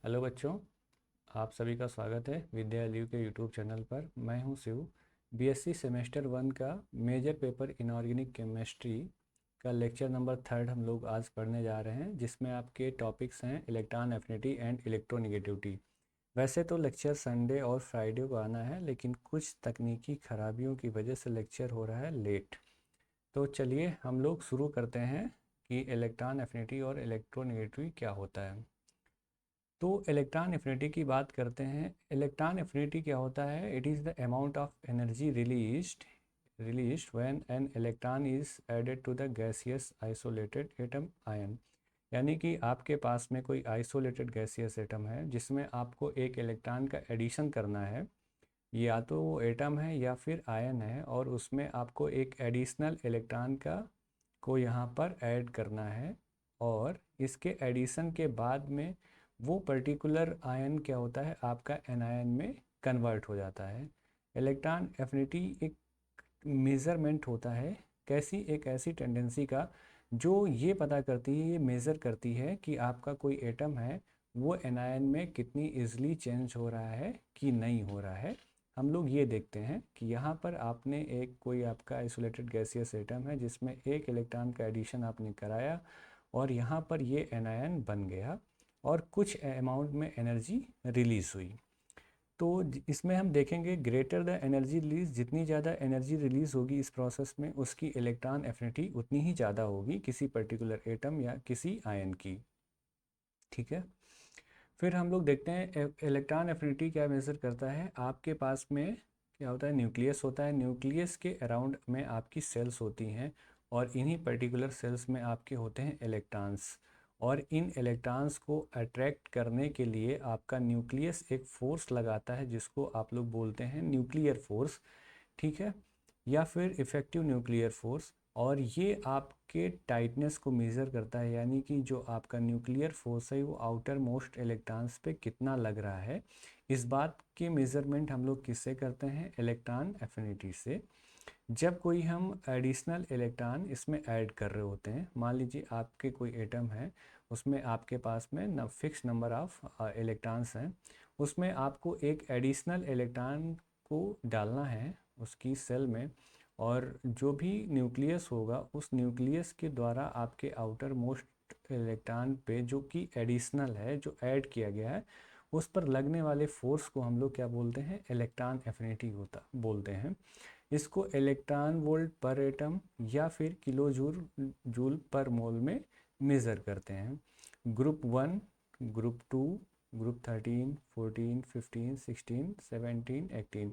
Hello बच्चों, आप सभी का स्वागत है विद्या लिव के यूट्यूब चैनल पर। मैं हूं शिव। बीएससी सेमेस्टर 1 का मेजर पेपर इनऑर्गेनिक केमिस्ट्री का लेक्चर नंबर 3 हम लोग आज पढ़ने जा रहे हैं, जिसमें आपके टॉपिक्स हैं इलेक्ट्रॉन एफिनिटी एंड इलेक्ट्रोनेगेटिविटी। वैसे तो लेक्चर संडे और फ्राइडे को आना है, लेकिन कुछ तकनीकी खराबियों की वजह से लेक्चर हो रहा है लेट। तो चलिए हम लोग शुरू करते हैं कि इलेक्ट्रॉन एफिनिटी और इलेक्ट्रोनेगेटिविटी क्या होता है। तो इलेक्ट्रॉन एफिनिटी की बात करते हैं। इलेक्ट्रॉन एफिनिटी क्या होता है? It is the amount of energy released when an electron is added to the gaseous isolated atom ion. यानी कि आपके पास में कोई आइसोलेटेड गैसियस एटम है जिसमें आपको एक इलेक्ट्रॉन का एडिशन करना है। या तो वो एटम है या फिर आयन है, और उसमें आपको एक एडिशनल इलेक्ट्रॉन का को यहाँ पर ऐड करना है। और इसके एडिशन के बाद में वो पर्टिकुलर आयन क्या होता है, आपका एनायन में कन्वर्ट हो जाता है। इलेक्ट्रॉन एफिनिटी एक मेज़रमेंट होता है, कैसी एक ऐसी टेंडेंसी का जो ये पता करती है, ये मेज़र करती है कि आपका कोई एटम है वो एनायन में कितनी ईजिली चेंज हो रहा है कि नहीं हो रहा है। हम लोग ये देखते हैं कि यहाँ पर आपने एक कोई आपका आइसोलेटेड गैसियस एटम है जिसमें एक इलेक्ट्रॉन का एडिशन आपने कराया, और यहाँ पर ये एनायन बन गया और कुछ अमाउंट में एनर्जी रिलीज़ हुई। तो इसमें हम देखेंगे ग्रेटर द एनर्जी रिलीज, जितनी ज़्यादा एनर्जी रिलीज़ होगी इस प्रोसेस में, उसकी इलेक्ट्रॉन एफिनिटी उतनी ही ज़्यादा होगी किसी पर्टिकुलर एटम या किसी आयन की। ठीक है। फिर हम लोग देखते हैं इलेक्ट्रॉन एफिनिटी क्या मेज़र करता है। आपके पास में क्या होता है, न्यूक्लियस होता है। न्यूक्लियस के अराउंड में आपकी सेल्स होती हैं, और इन्हीं पर्टिकुलर सेल्स में आपके होते हैं इलेक्ट्रॉन्स। और इन इलेक्ट्रॉन्स को अट्रैक्ट करने के लिए आपका न्यूक्लियस एक फोर्स लगाता है जिसको आप लोग बोलते हैं न्यूक्लियर फोर्स। ठीक है, या फिर इफ़ेक्टिव न्यूक्लियर फोर्स। और ये आपके टाइटनेस को मेज़र करता है, यानी कि जो आपका न्यूक्लियर फोर्स है वो आउटर मोस्ट इलेक्ट्रॉन्स पे कितना लग रहा है। इस बात के मेज़रमेंट हम लोग किससे करते हैं? इलेक्ट्रॉन एफिनिटी से। जब कोई हम एडिशनल इलेक्ट्रॉन इसमें ऐड कर रहे होते हैं, मान लीजिए आपके कोई एटम है, उसमें आपके पास में न फिक्स नंबर ऑफ इलेक्ट्रॉन्स हैं, उसमें आपको एक एडिशनल इलेक्ट्रॉन को डालना है उसकी सेल में। और जो भी न्यूक्लियस होगा उस न्यूक्लियस के द्वारा आपके आउटर मोस्ट इलेक्ट्रॉन पे जो कि एडिशनल है, जो ऐड किया गया है, उस पर लगने वाले फोर्स को हम लोग क्या बोलते हैं? इलेक्ट्रॉन एफिनिटी होता बोलते हैं। इसको इलेक्ट्रॉन वोल्ट पर एटम या फिर किलो जूल जूल पर मोल में मेज़र करते हैं। ग्रुप 1, ग्रुप 2, ग्रुप 13, 14, 15, 16, 17, 18,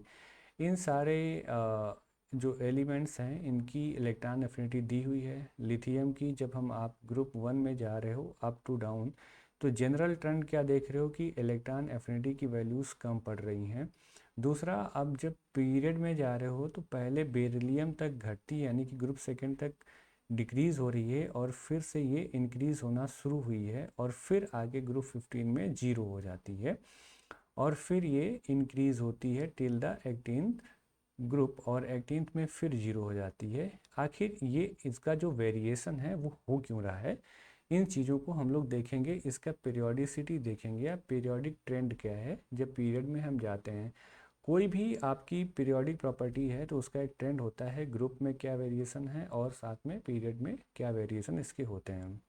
इन सारे जो एलिमेंट्स हैं इनकी इलेक्ट्रॉन एफिनिटी दी हुई है। लिथियम की जब हम आप ग्रुप 1 में जा रहे हो अप टू डाउन, तो जनरल ट्रेंड क्या देख रहे हो कि इलेक्ट्रॉन एफिनिटी की वैल्यूज़ कम पड़ रही हैं। दूसरा, अब जब पीरियड में जा रहे हो तो पहले बेरिलियम तक घटती है, यानी कि ग्रुप सेकंड तक डिक्रीज़ हो रही है, और फिर से ये इंक्रीज़ होना शुरू हुई है, और फिर आगे ग्रुप 15 में जीरो हो जाती है, और फिर ये इंक्रीज़ होती है टिल द 18th ग्रुप, और 18th में फिर जीरो हो जाती है। आखिर ये इसका जो वेरिएशन है वो हो क्यों रहा है, इन चीज़ों को हम लोग देखेंगे। इसका पीरियोडिसिटी देखेंगे, या पीरियोडिक ट्रेंड क्या है जब पीरियड में हम जाते हैं। कोई भी आपकी पीरियोडिक प्रॉपर्टी है तो उसका एक ट्रेंड होता है, ग्रुप में क्या वेरिएशन है और साथ में पीरियड में क्या वेरिएशन इसके होते हैं।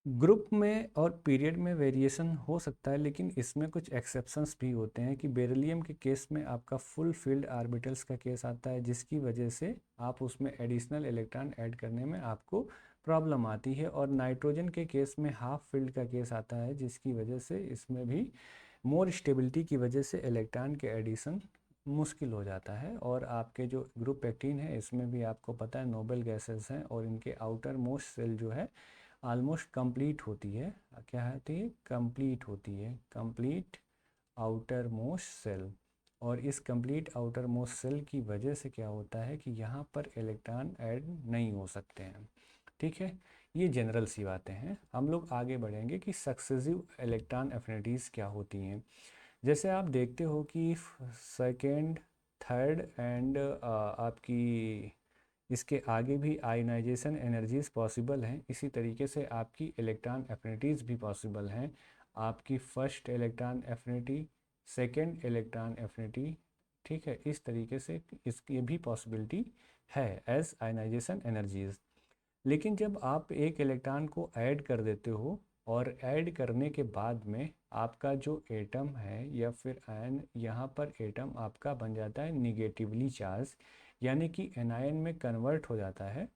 ग्रुप में और पीरियड में वेरिएशन हो सकता है, लेकिन इसमें कुछ एक्सेप्शंस भी होते हैं कि बेरिलियम के केस में आपका फुल फील्ड ऑर्बिटल्स का केस आता है, जिसकी वजह से आप उसमें एडिशनल इलेक्ट्रॉन ऐड करने में आपको प्रॉब्लम आती है। और नाइट्रोजन के केस में हाफ फील्ड का केस आता है, जिसकी वजह से इसमें भी मोर स्टेबिलिटी की वजह से इलेक्ट्रॉन के एडिशन मुश्किल हो जाता है। और आपके जो ग्रुप 18 है इसमें भी आपको पता है नोबल गैसेस हैं, और इनके आउटर मोस्ट सेल जो है ऑलमोस्ट कंप्लीट होती है। क्या होती है? कंप्लीट होती है, कंप्लीट आउटर मोस्ट सेल। और इस कंप्लीट आउटर मोस्ट सेल की वजह से क्या होता है कि यहाँ पर इलेक्ट्रॉन ऐड नहीं हो सकते हैं। ठीक है, ये जनरल सी बातें हैं। हम लोग आगे बढ़ेंगे कि सक्सेसिव इलेक्ट्रॉन एफिनिटीज़ क्या होती हैं। जैसे आप देखते हो कि सेकेंड, थर्ड एंड आपकी इसके आगे भी आयनाइजेशन एनर्जीज पॉसिबल हैं, इसी तरीके से आपकी इलेक्ट्रॉन एफिनिटीज़ भी पॉसिबल हैं। आपकी first electron affinity, second electron affinity, ठीक है। इस तरीके से इसकी भी पॉसिबिलिटी है एज आयनाइजेशन एनर्जीज। लेकिन जब आप एक इलेक्ट्रॉन को ऐड कर देते हो और ऐड करने के बाद में आपका जो एटम है या फिर आयन, यहाँ पर एटम आपका बन जाता है निगेटिवली चार्ज, यानी कि एनायन में कन्वर्ट हो जाता है।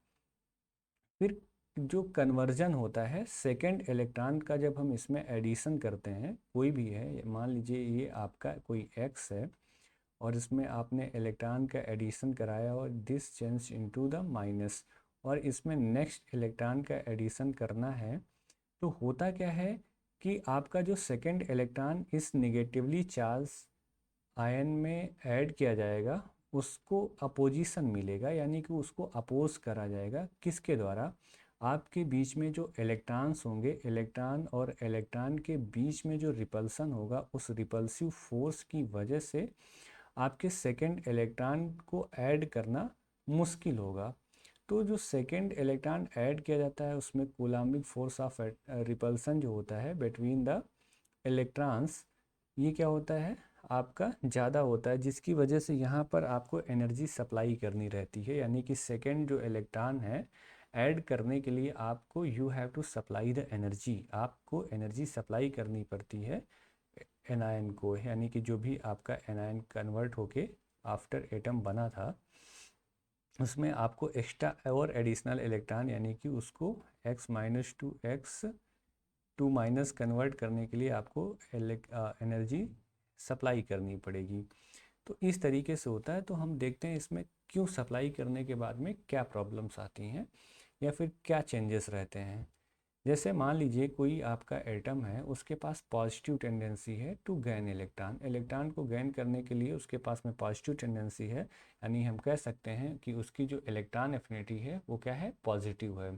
फिर जो कन्वर्जन होता है सेकेंड इलेक्ट्रॉन का, जब हम इसमें एडिशन करते हैं, कोई भी है, मान लीजिए ये आपका कोई एक्स है और इसमें आपने इलेक्ट्रॉन का एडिशन कराया और this change into the minus, और इसमें नेक्स्ट इलेक्ट्रॉन का एडिशन करना है, तो होता क्या है कि आपका जो सेकेंड इलेक्ट्रॉन इस निगेटिवली चार्ज आयन में ऐड किया जाएगा, उसको अपोजिशन मिलेगा, यानी कि उसको अपोज करा जाएगा। किसके द्वारा? आपके बीच में जो इलेक्ट्रॉन्स होंगे, इलेक्ट्रॉन और इलेक्ट्रॉन के बीच में जो रिपल्सन होगा, उस रिपल्सिव फोर्स की वजह से आपके सेकेंड इलेक्ट्रॉन को ऐड करना मुश्किल होगा। तो जो सेकेंड इलेक्ट्रॉन ऐड किया जाता है उसमें कूलाम्बिक फोर्स ऑफ रिपल्सन जो होता है बिटवीन द इलेक्ट्रॉन्स, ये क्या होता है आपका ज़्यादा होता है, जिसकी वजह से यहाँ पर आपको एनर्जी सप्लाई करनी रहती है। यानी कि सेकेंड जो इलेक्ट्रॉन है ऐड करने के लिए आपको you have to supply the energy, आपको एनर्जी सप्लाई करनी पड़ती है एनायन को, यानी कि जो भी आपका एनायन कन्वर्ट होके आफ्टर एटम बना था उसमें आपको एक्स्ट्रा और एडिशनल इलेक्ट्रॉन, यानी कि उसको x minus two X two minus convert करने के लिए आपको एनर्जी सप्लाई करनी पड़ेगी। तो इस तरीके से होता है। तो हम देखते हैं इसमें क्यों सप्लाई करने के बाद में क्या प्रॉब्लम्स आती हैं या फिर क्या चेंजेस रहते हैं। जैसे मान लीजिए कोई आपका एटम है, उसके पास पॉजिटिव टेंडेंसी है टू गेन इलेक्ट्रॉन, इलेक्ट्रॉन को गेन करने के लिए उसके पास में पॉजिटिव टेंडेंसी है, यानी हम कह सकते हैं कि उसकी जो इलेक्ट्रॉन एफिनिटी है वो क्या है, पॉजिटिव है,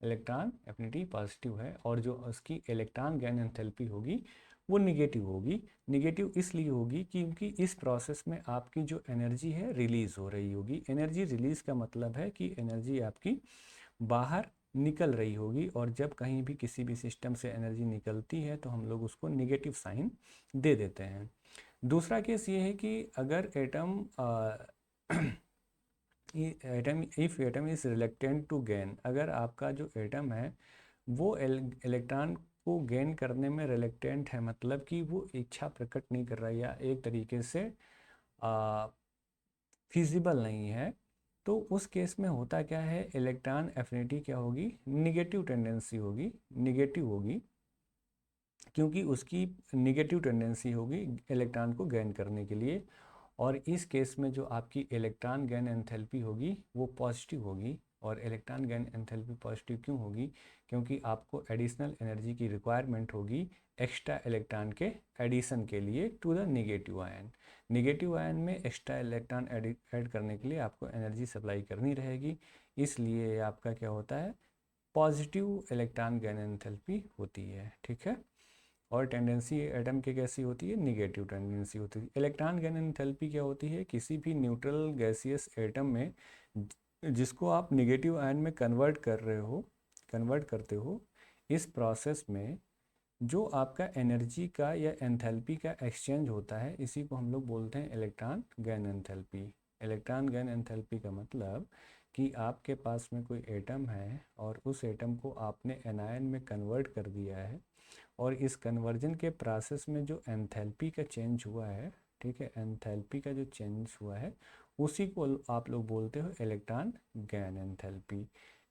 इलेक्ट्रॉन एफिनिटी पॉजिटिव है। और जो उसकी इलेक्ट्रॉन गेन एंथैल्पी होगी वो निगेटिव होगी। निगेटिव इसलिए होगी क्योंकि इस प्रोसेस में आपकी जो एनर्जी है रिलीज़ हो रही होगी। एनर्जी रिलीज़ का मतलब है कि एनर्जी आपकी बाहर निकल रही होगी, और जब कहीं भी किसी भी सिस्टम से एनर्जी निकलती है तो हम लोग उसको निगेटिव साइन दे देते हैं। दूसरा केस ये है कि अगर atom if atom is reluctant to gain, अगर आपका जो एटम है वो इलेक्ट्रॉन को गेन करने में रिलेक्टेंट है, मतलब कि वो इच्छा प्रकट नहीं कर रहा है या एक तरीके से फिजिबल नहीं है, तो उस केस में होता क्या है, इलेक्ट्रॉन एफिनिटी क्या होगी, निगेटिव टेंडेंसी होगी, निगेटिव होगी, क्योंकि उसकी निगेटिव टेंडेंसी होगी इलेक्ट्रॉन को गेन करने के लिए। और इस केस में जो आपकी इलेक्ट्रॉन गेन एंथैल्पी होगी वो पॉजिटिव होगी। और इलेक्ट्रॉन गेन एंथैल्पी पॉजिटिव क्यों होगी, क्योंकि आपको एडिशनल एनर्जी की रिक्वायरमेंट होगी एक्स्ट्रा इलेक्ट्रॉन के एडिशन के लिए to the negative ion. Negative ion में एक्स्ट्रा इलेक्ट्रॉन ऐड करने के लिए आपको एनर्जी सप्लाई करनी रहेगी, इसलिए आपका क्या होता है, पॉजिटिव इलेक्ट्रॉन गेन एंथैल्पी होती है, ठीक है। और टेंडेंसी एटम की कैसी होती है, निगेटिव टेंडेंसी होती है। इलेक्ट्रॉन गेन एंथैल्पी क्या होती है, किसी भी न्यूट्रल गैसियस एटम में जिसको आप निगेटिव आयन में कन्वर्ट करते हो, इस प्रोसेस में जो आपका एनर्जी का या एंथैल्पी का एक्सचेंज होता है, इसी को हम लोग बोलते हैं electron gain enthalpy. Electron gain enthalpy का मतलब कि आपके पास में कोई एटम है और उस एटम को आपने एनायन में कन्वर्ट कर दिया है, और इस कन्वर्जन के प्रोसेस में जो एंथैल्पी का चेंज हुआ है, ठीक है, एंथैल्पी का जो चेंज हुआ है उसी को आप लोग बोलते हो इलेक्ट्रॉन गेन एंथैल्पी।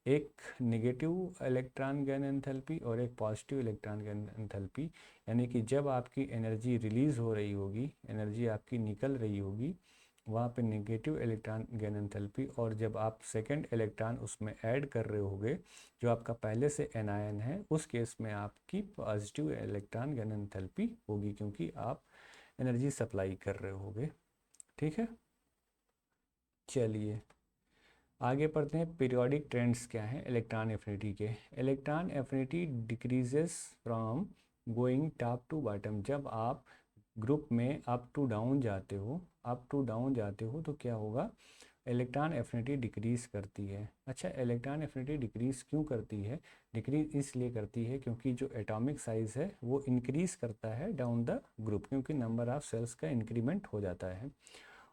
एक नेगेटिव इलेक्ट्रॉन गेन एंथैल्पी और एक पॉजिटिव इलेक्ट्रॉन गेन एंथैल्पी, यानी कि जब आपकी एनर्जी रिलीज़ हो रही होगी, एनर्जी आपकी निकल रही होगी, वहाँ पे नेगेटिव इलेक्ट्रॉन गेन एंथैल्पी, और जब आप सेकंड इलेक्ट्रॉन उसमें ऐड कर रहे होगे जो आपका पहले से एनायन है, उस केस में आपकी पॉजिटिव इलेक्ट्रॉन गेन एंथैल्पी होगी, क्योंकि आप एनर्जी सप्लाई कर रहे होगे, ठीक है। चलिए आगे पढ़ते हैं, पीरियोडिक ट्रेंड्स क्या हैं इलेक्ट्रॉन एफिनिटी के। Electron affinity decreases from going top to bottom, जब आप ग्रुप में अप टू डाउन जाते हो तो क्या होगा, इलेक्ट्रॉन एफिनिटी डिक्रीज़ करती है। अच्छा, इलेक्ट्रॉन एफिनिटी डिक्रीज़ क्यों करती है? डिक्रीज़ इसलिए करती है क्योंकि जो एटॉमिक साइज़ है वो इंक्रीज़ करता है डाउन द ग्रुप, क्योंकि नंबर ऑफ़ सेल्स का इंक्रीमेंट हो जाता है।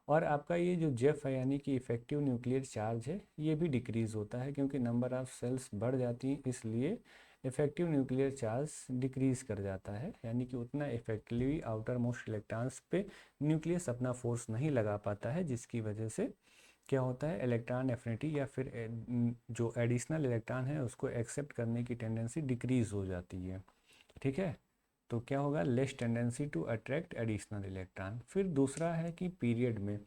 और आपका ये जो जेफ है यानी कि इफ़ेक्टिव न्यूक्लियर चार्ज है, ये भी डिक्रीज़ होता है क्योंकि नंबर ऑफ़ सेल्स बढ़ जाती हैं, इसलिए इफ़ेक्टिव न्यूक्लियर चार्ज डिक्रीज़ कर जाता है, यानी कि उतना इफेक्टिवली आउटर मोस्ट इलेक्ट्रॉन्स पे न्यूक्लियस अपना फोर्स नहीं लगा पाता है, जिसकी वजह से क्या होता है, इलेक्ट्रॉन एफिनिटी या फिर जो एडिशनल इलेक्ट्रॉन है उसको एक्सेप्ट करने की टेंडेंसी डिक्रीज़ हो जाती है। ठीक है, तो क्या होगा, less tendency to attract additional electron. फिर दूसरा है कि पीरियड में,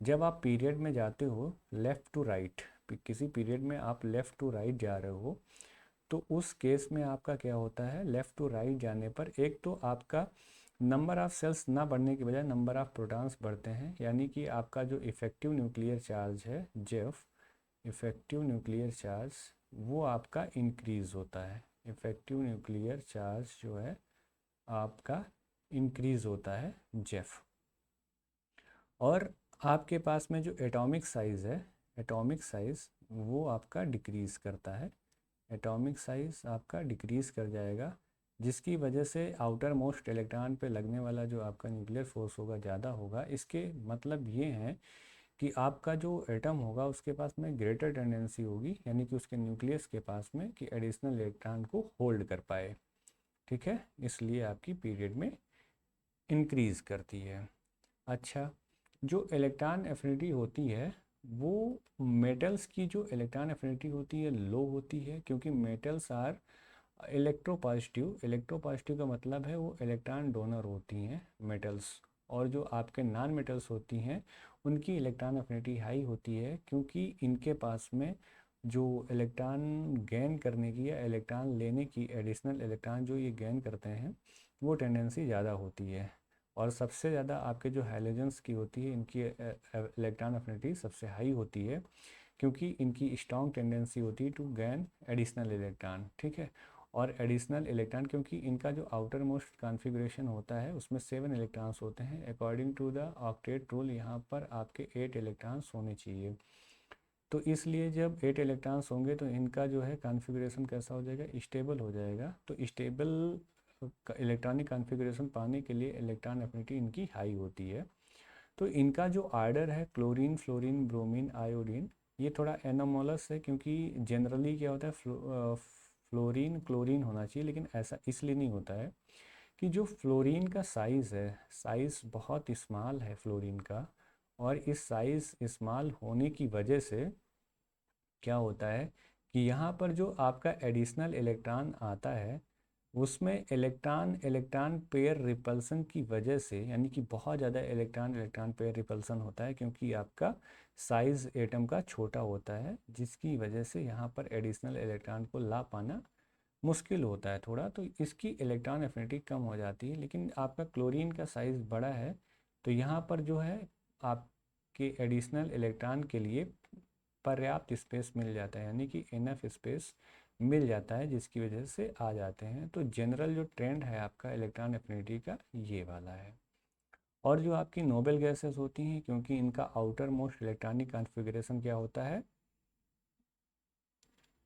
जब आप पीरियड में जाते हो लेफ़्ट टू राइट, किसी पीरियड में आप लेफ़्ट टू राइट जा रहे हो, तो उस केस में आपका क्या होता है, लेफ़्ट टू राइट जाने पर एक तो आपका नंबर ऑफ़ सेल्स ना बढ़ने की बजाय नंबर ऑफ़ प्रोटॉन्स बढ़ते हैं, यानी कि आपका जो इफ़ेक्टिव न्यूक्लियर चार्ज है जेफ, इफ़ेक्टिव न्यूक्लियर चार्ज वो आपका इंक्रीज़ होता है। इफ़ेक्टिव न्यूक्लियर चार्ज जो है आपका इंक्रीज़ होता है जेफ। और आपके पास में जो एटॉमिक साइज़ है, एटॉमिक साइज़ वो आपका डिक्रीज़ करता है, एटॉमिक साइज़ आपका डिक्रीज़ कर जाएगा, जिसकी वजह से आउटर मोस्ट इलेक्ट्रॉन पे लगने वाला जो आपका न्यूक्लियर फोर्स होगा ज़्यादा होगा। इसके मतलब ये है कि आपका जो एटम होगा उसके पास में ग्रेटर टेंडेंसी होगी, यानी कि उसके न्यूक्लियस के पास में, कि एडिशनल इलेक्ट्रॉन को होल्ड कर पाए। ठीक है, इसलिए आपकी पीरियड में इंक्रीज़ करती है। अच्छा, जो इलेक्ट्रॉन एफिनिटी होती है वो मेटल्स की जो इलेक्ट्रॉन एफिनिटी होती है लो होती है, क्योंकि मेटल्स आर इलेक्ट्रोपॉजिटिव। इलेक्ट्रोपॉजिटिव का मतलब है वो इलेक्ट्रॉन डोनर होती हैं मेटल्स, और जो आपके नॉन मेटल्स होती हैं उनकी इलेक्ट्रॉन एफिनिटी हाई होती है, क्योंकि इनके पास में जो इलेक्ट्रॉन गेन करने की या इलेक्ट्रॉन लेने की, एडिशनल इलेक्ट्रॉन जो ये गेन करते हैं वो टेंडेंसी ज़्यादा होती है। और सबसे ज़्यादा आपके जो हैलोजेंस की होती है इनकी इलेक्ट्रॉन एफिनिटी सबसे हाई होती है, क्योंकि इनकी स्ट्रॉन्ग टेंडेंसी होती है टू गेन एडिशनल इलेक्ट्रॉन। ठीक है, और एडिशनल इलेक्ट्रॉन क्योंकि इनका जो आउटर मोस्ट कॉन्फ़िगरेशन होता है उसमें 7 इलेक्ट्रॉन्स होते हैं, according to the octet rule यहाँ पर आपके 8 इलेक्ट्रॉन्स होने चाहिए। तो इसलिए जब 8 इलेक्ट्रॉन्स होंगे तो इनका जो है कॉन्फ़िगरेशन कैसा हो जाएगा, स्टेबल हो जाएगा। तो स्टेबल इलेक्ट्रॉनिक कॉन्फ़िगरेशन पाने के लिए इलेक्ट्रॉन एफिनिटी इनकी हाई होती है। तो इनका जो आर्डर है क्लोरीन, फ्लोरीन, ब्रोमीन, आयोडीन, ये थोड़ा एनोमोलस है, क्योंकि जनरली क्या होता है फ्लोरीन क्लोरीन होना चाहिए, लेकिन ऐसा इसलिए नहीं होता है कि जो फ्लोरीन का साइज़ है, साइज़ बहुत स्मॉल है फ्लोरीन का, और इस साइज़ स्मॉल होने की वजह से क्या होता है कि यहाँ पर जो आपका एडिशनल इलेक्ट्रॉन आता है उसमें इलेक्ट्रॉन इलेक्ट्रॉन पेयर रिपल्सन की वजह से, यानी कि बहुत ज़्यादा इलेक्ट्रॉन इलेक्ट्रॉन पेयर रिपल्सन होता है, क्योंकि आपका साइज़ एटम का छोटा होता है, जिसकी वजह से यहाँ पर एडिशनल इलेक्ट्रॉन को ला पाना मुश्किल होता है थोड़ा, तो इसकी इलेक्ट्रॉन एफिनिटी कम हो जाती है। लेकिन आपका क्लोरीन का साइज़ बड़ा है, तो यहाँ पर जो है आपके एडिशनल इलेक्ट्रॉन के लिए पर्याप्त स्पेस मिल जाता है, यानी कि इनफ स्पेस मिल जाता है, जिसकी वजह से आ जाते हैं। तो जनरल जो ट्रेंड है आपका इलेक्ट्रॉन एफिनिटी का ये वाला है। और जो आपकी नोबल गैसेस होती हैं, क्योंकि इनका आउटर मोस्ट इलेक्ट्रॉनिक कॉन्फ़िगरेशन क्या होता है,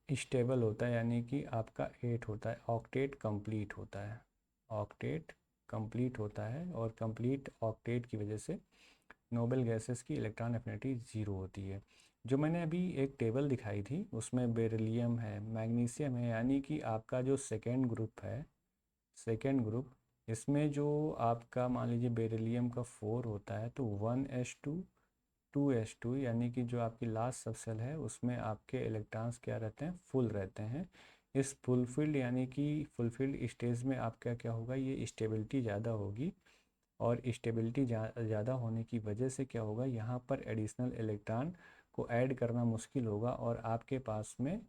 स्टेबल होता है, यानी कि आपका 8 होता है, ऑक्टेट कंप्लीट होता है, ऑक्टेट कंप्लीट होता है, और कंप्लीट ऑक्टेट की वजह से नोबल गैसेस की इलेक्ट्रॉन एफिनिटी 0 होती है। जो मैंने अभी एक टेबल दिखाई थी उसमें बेरिलियम है, मैग्नीशियम है, यानी कि आपका जो सेकेंड ग्रुप है, सेकेंड ग्रुप, इसमें जो आपका मान लीजिए बेरिलियम का 4 होता है, तो 1s2 2s2, यानी कि जो आपकी लास्ट सबसेल है उसमें आपके इलेक्ट्रॉन्स क्या रहते हैं, फुल रहते हैं। इस फुलफिल्ड यानी कि फुलफिल्ड स्टेज में आपका क्या होगा, ये स्टेबिलिटी ज़्यादा होगी, और स्टेबिलिटी ज़्यादा होने की वजह से क्या होगा, यहाँ पर एडिशनल इलेक्ट्रॉन को ऐड करना मुश्किल होगा, और आपके पास में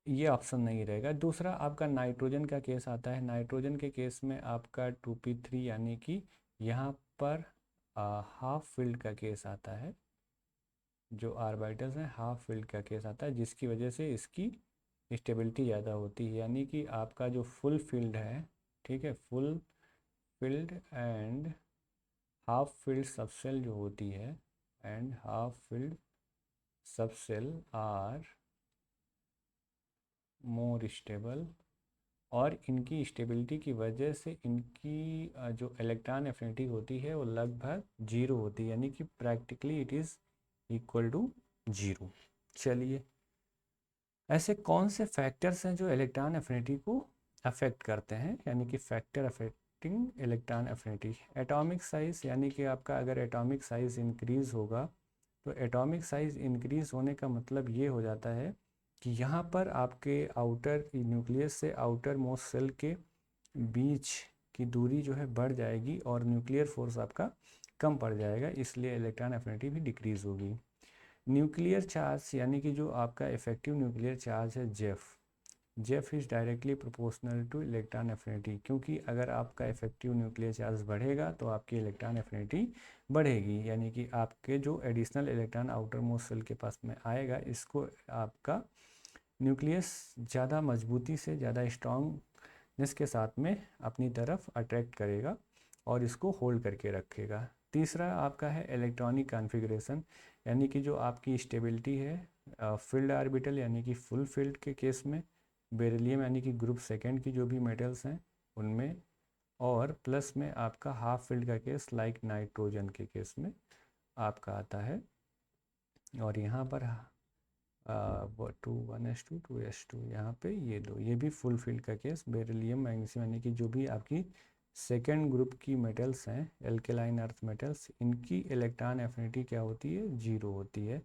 ये ऑप्शन नहीं रहेगा। दूसरा आपका नाइट्रोजन का केस आता है, नाइट्रोजन के केस में आपका 2p3, यानी कि यहाँ पर हाफ फील्ड का केस आता है, जो आर्बिटल्स हैं हाफ फील्ड का केस आता है, जिसकी वजह से इसकी स्टेबिलिटी ज़्यादा होती है, यानी कि आपका जो फुल फील्ड है, ठीक है, full field and half field subshell जो होती है, and half filled subshell are more stable, और इनकी स्टेबिलिटी की वजह से इनकी जो इलेक्ट्रॉन एफिनिटी होती है वो लगभग जीरो होती है, यानी कि practically it is equal to zero. चलिए, ऐसे कौन से फैक्टर्स हैं जो इलेक्ट्रॉन एफिनिटी को अफेक्ट करते हैं, यानी कि factor affecting electron affinity. Atomic size, यानी कि आपका अगर एटॉमिक साइज़ इंक्रीज़ होगा तो एटॉमिक साइज़ इंक्रीज़ होने का मतलब ये हो जाता है कि यहाँ पर आपके आउटर न्यूक्लियस से आउटर मोस्ट सेल के बीच की दूरी जो है बढ़ जाएगी और न्यूक्लियर फोर्स आपका कम पड़ जाएगा, इसलिए इलेक्ट्रॉन एफिनिटी भी डिक्रीज़ होगी। न्यूक्लियर चार्ज, यानी कि जो आपका इफेक्टिव न्यूक्लियर चार्ज है Jeff is directly proportional to electron affinity, क्योंकि अगर आपका इफेक्टिव न्यूक्लियर चार्ज बढ़ेगा तो आपकी इलेक्ट्रॉन एफिनिटी बढ़ेगी, यानी कि आपके जो additional electron outermost shell के पास में आएगा, इसको आपका न्यूक्लियस ज़्यादा मजबूती से, ज़्यादा स्ट्रॉन्गनेस के साथ में अपनी तरफ अट्रैक्ट करेगा और इसको होल्ड करके रखेगा। तीसरा आपका है इलेक्ट्रॉनिक कॉन्फ़िगरेशन, यानी कि जो आपकी स्टेबिलिटी है फील्ड ऑर्बिटल यानी कि फुल फील्ड के केस में, बेरिलियम यानी कि ग्रुप सेकंड की जो भी मेटल्स हैं उनमें, और प्लस में आपका हाफ फील्ड का केस लाइक नाइट्रोजन के केस में आपका आता है। और यहाँ पर 1s2 2s2 यहाँ पे ये दो, ये भी फुल फील्ड का केस, बेरिलियम मैग्नीशियम यानी कि जो भी आपकी सेकेंड ग्रुप की मेटल्स हैं एल्केलाइन अर्थ मेटल्स, इनकी इलेक्ट्रॉन एफिनिटी क्या होती है, जीरो होती है।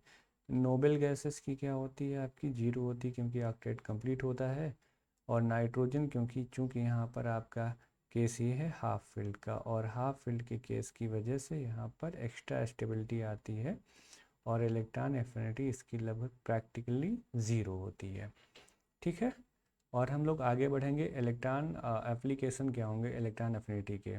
नोबल गैसेस की क्या होती है आपकी, जीरो होती है क्योंकि ऑक्टेट कंप्लीट होता है। और नाइट्रोजन क्योंकि चूँकि यहाँ पर आपका केस ये है हाफ फील्ड का, और हाफ फील्ड के केस की वजह से यहाँ पर एक्स्ट्रा स्टेबिलिटी आती है और इलेक्ट्रॉन एफिनिटी इसकी लगभग प्रैक्टिकली ज़ीरो होती है। ठीक है, और हम लोग आगे बढ़ेंगे। इलेक्ट्रॉन एप्लीकेशन क्या होंगे इलेक्ट्रॉन एफिनिटी के।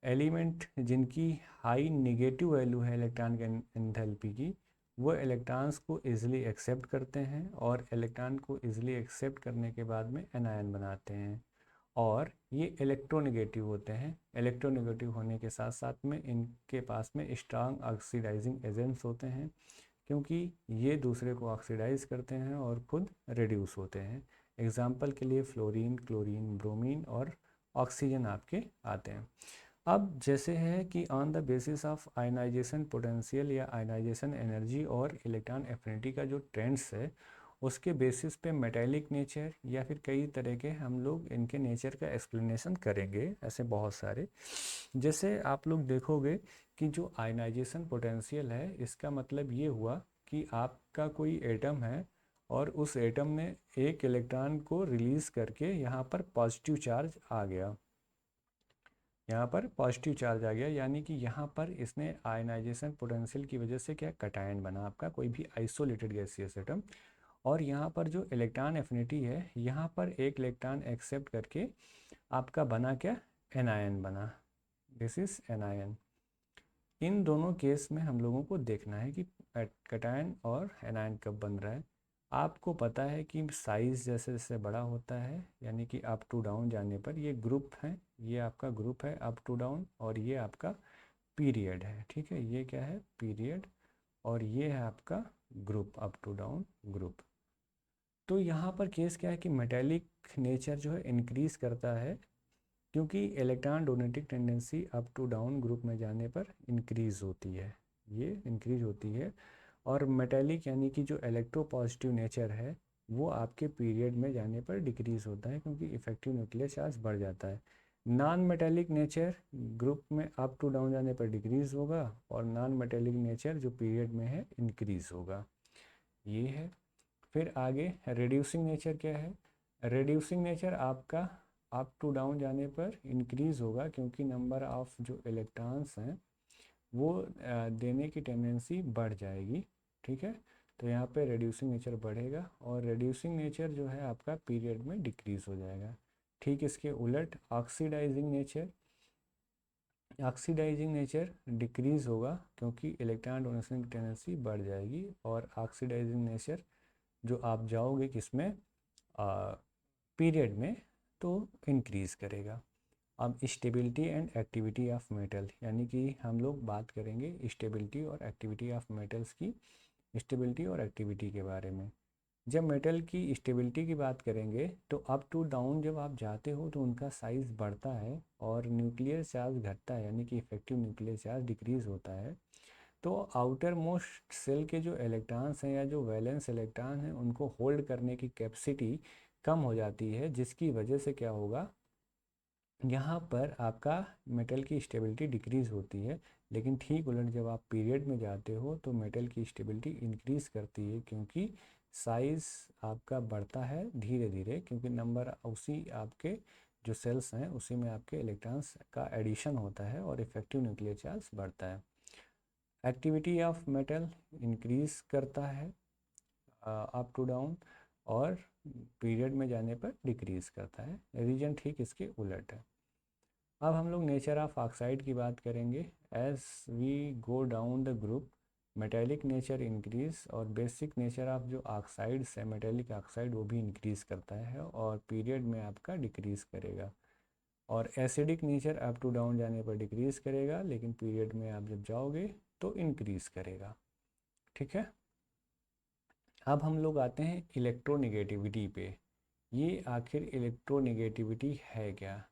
एलिमेंट जिनकी हाई नेगेटिव वैल्यू है इलेक्ट्रॉन के एंथैल्पी की, वो इलेक्ट्रॉन्स को इजीली एक्सेप्ट करते हैं और इलेक्ट्रॉन को इजीली एक्सेप्ट करने के बाद में एनायन बनाते हैं, और ये इलेक्ट्रोनेगेटिव होते हैं। इलेक्ट्रोनेगेटिव होने के साथ साथ में इनके पास में स्ट्रांग ऑक्सीडाइजिंग एजेंट्स होते हैं, क्योंकि ये दूसरे को ऑक्सीडाइज करते हैं और खुद रिड्यूस होते हैं। एग्जाम्पल के लिए फ्लोरीन, क्लोरीन, ब्रोमीन और ऑक्सीजन आपके आते हैं। अब जैसे है कि on the basis of ionization potential या आयनाइजेशन एनर्जी और इलेक्ट्रॉन एफिनिटी का जो ट्रेंड्स है, उसके बेसिस पे मेटालिक नेचर या फिर कई तरह के हम लोग इनके नेचर का एक्सप्लेनेशन करेंगे, ऐसे बहुत सारे। जैसे आप लोग देखोगे कि जो आयनाइजेशन पोटेंशियल है, इसका मतलब ये हुआ कि आपका कोई एटम है और उस एटम ने एक इलेक्ट्रॉन को रिलीज़ करके यहाँ पर पॉजिटिव चार्ज आ गया, यहाँ पर पॉजिटिव चार्ज आ गया, यानी कि यहाँ पर इसने आयनाइजेशन पोटेंशियल की वजह से क्या कटायन बना आपका कोई भी आइसोलेटेड गैसियस एटम। और यहाँ पर जो इलेक्ट्रॉन एफिनिटी है, यहाँ पर एक इलेक्ट्रॉन एक्सेप्ट करके आपका बना क्या, एनायन बना, दिस इज एनायन। इन दोनों केस में हम लोगों को देखना है कि कटायन और एनायन कब बन रहा है। आपको पता है कि साइज़ जैसे जैसे बड़ा होता है, यानी कि अप टू डाउन जाने पर ये ग्रुप है, ये आपका ग्रुप है अप टू डाउन, और ये आपका पीरियड है। ठीक है, ये क्या है, पीरियड, और ये है आपका group, up to down group. तो यहाँ पर केस क्या है कि मेटेलिक नेचर जो है इंक्रीज़ करता है, क्योंकि electron donating tendency up to down group में जाने पर इंक्रीज़ होती है, ये इंक्रीज होती है। और मेटेलिक यानी कि जो इलेक्ट्रो पॉजिटिव नेचर है, वो आपके पीरियड में जाने पर डिक्रीज़ होता है, क्योंकि इफेक्टिव न्यूक्लियर चार्ज बढ़ जाता है। नॉन मेटेलिक नेचर ग्रुप में अप टू डाउन जाने पर डिक्रीज़ होगा, और नॉन मेटेलिक नेचर जो पीरियड में है इंक्रीज़ होगा, ये है। फिर आगे रिड्यूसिंग नेचर क्या है, रिड्यूसिंग नेचर आपका अप टू डाउन जाने पर इंक्रीज़ होगा, क्योंकि नंबर ऑफ जो इलेक्ट्रॉन्स हैं वो देने की टेंडेंसी बढ़ जाएगी। ठीक है, तो यहाँ पे रिड्यूसिंग नेचर बढ़ेगा, और रिड्यूसिंग नेचर जो है आपका पीरियड में डिक्रीज़ हो जाएगा। ठीक इसके उलट oxidizing nature, oxidizing nature decrease होगा, क्योंकि इलेक्ट्रॉन डोनेशन की टेंडेंसी बढ़ जाएगी, और ऑक्सीडाइजिंग नेचर जो आप जाओगे किसमें, पीरियड में, तो इंक्रीज़ करेगा। अब stability and activity of metal, यानी कि हम लोग बात करेंगे स्टेबिलिटी और एक्टिविटी ऑफ मेटल्स की, स्टेबिलिटी और एक्टिविटी के बारे में। जब मेटल की स्टेबिलिटी की बात करेंगे तो अप टू डाउन जब आप जाते हो तो उनका साइज़ बढ़ता है और न्यूक्लियर चार्ज घटता है, यानी कि इफेक्टिव न्यूक्लियर चार्ज डिक्रीज़ होता है। तो आउटर मोस्ट सेल के जो इलेक्ट्रॉन्स हैं या जो वैलेंस इलेक्ट्रॉन हैं उनको होल्ड करने की कैपेसिटी कम हो जाती है, जिसकी वजह से क्या होगा, यहाँ पर आपका मेटल की स्टेबिलिटी डिक्रीज़ होती है। लेकिन ठीक उलट जब आप पीरियड में जाते हो तो मेटल की स्टेबिलिटी इंक्रीज़ करती है, क्योंकि साइज़ आपका बढ़ता है धीरे धीरे, क्योंकि नंबर उसी आपके जो सेल्स हैं उसी में आपके इलेक्ट्रॉन्स का एडिशन होता है और इफेक्टिव न्यूक्लियर चार्ज बढ़ता है। एक्टिविटी ऑफ मेटल इंक्रीज़ करता है अप टू डाउन, और पीरियड में जाने पर डिक्रीज़ करता है। रीजन ठीक इसके उलट है। अब हम लोग नेचर ऑफ ऑक्साइड की बात करेंगे। As we go down the group, metallic nature increase, और बेसिक नेचर ऑफ जो ऑक्साइड्स है मेटेलिक ऑक्साइड वो भी इंक्रीज़ करता है और पीरियड में आपका डिक्रीज़ करेगा। और acidic nature up to down जाने पर डिक्रीज़ करेगा, लेकिन पीरियड में आप जब जाओगे तो इंक्रीज़ करेगा। ठीक है। अब हम लोग आते हैं इलेक्ट्रोनेगेटिविटी पे। ये आखिर इलेक्ट्रोनेगेटिविटी है क्या?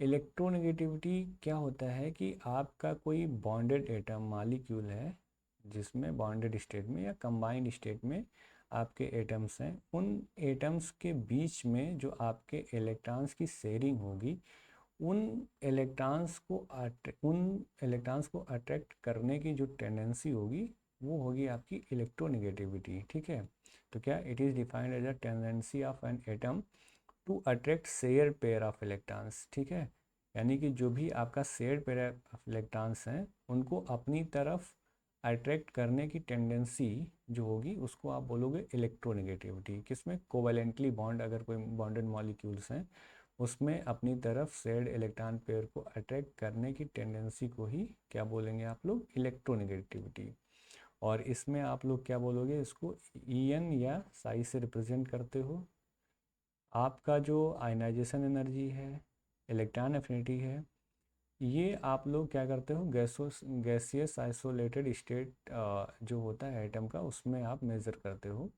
इलेक्ट्रोनेगेटिविटी क्या होता है कि आपका कोई बॉन्डेड एटम मॉलिक्यूल है, जिसमें बॉन्डेड स्टेट में या कंबाइंड स्टेट में आपके एटम्स हैं, उन एटम्स के बीच में जो आपके इलेक्ट्रॉन्स की शेयरिंग होगी, उन इलेक्ट्रॉन्स को अट्रैक्ट करने की जो टेंडेंसी होगी वो होगी आपकी इलेक्ट्रोनेगेटिविटी। ठीक है। तो क्या it is defined as a tendency of an atom to attract share pair of electrons. ठीक है। यानी कि जो भी आपका शेयर पेयर ऑफ इलेक्ट्रॉन्स हैं उनको अपनी तरफ अट्रैक्ट करने की टेंडेंसी जो होगी उसको आप बोलोगे इलेक्ट्रोनेगेटिविटी। किसमें? कोवैलेंटली बॉन्ड, अगर कोई बॉन्डेड मॉलिक्यूल्स हैं उसमें अपनी तरफ शेयर्ड इलेक्ट्रॉन पेयर को अट्रैक्ट करने की टेंडेंसी को ही क्या बोलेंगे आप लोग? इलेक्ट्रोनेगेटिविटी। और इसमें आप लोग क्या बोलोगे? इसको EN या साई से रिप्रेजेंट करते हो। आपका जो आयनाइजेशन एनर्जी है, इलेक्ट्रॉन एफिनिटी है, ये आप लोग क्या करते हो? गैसियस आइसोलेटेड स्टेट जो होता है एटम का उसमें आप मेज़र करते हो।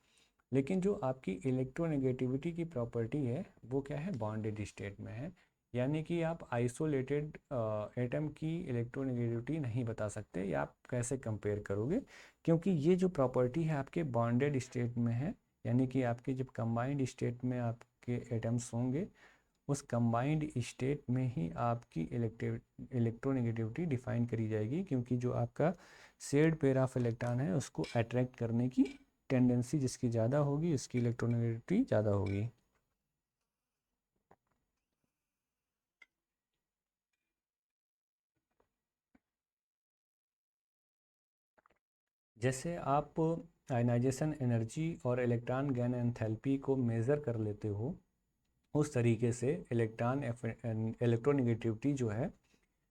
लेकिन जो आपकी इलेक्ट्रोनेगेटिविटी की प्रॉपर्टी है वो क्या है? बॉन्डेड स्टेट में है। यानी कि आप आइसोलेटेड एटम की इलेक्ट्रोनेगेटिविटी नहीं बता सकते, या आप कैसे कंपेयर करोगे? क्योंकि ये जो प्रॉपर्टी है आपके बॉन्डेड स्टेट में है, यानी कि आपके जब कंबाइंड स्टेट में आपके एटम्स होंगे उस कंबाइंड स्टेट में ही आपकी इलेक्ट्रोनेगेटिविटी डिफाइन करी जाएगी, क्योंकि जो आपका शेयर्ड पेयर ऑफ इलेक्ट्रॉन है उसको अट्रैक्ट करने की टेंडेंसी जिसकी ज़्यादा होगी उसकी इलेक्ट्रोनेगेटिविटी ज़्यादा होगी। जैसे आप आयनाइजेशन एनर्जी और इलेक्ट्रॉन गेन एंथैल्पी को मेज़र कर लेते हो, उस तरीके से इलेक्ट्रोनेगेटिविटी जो है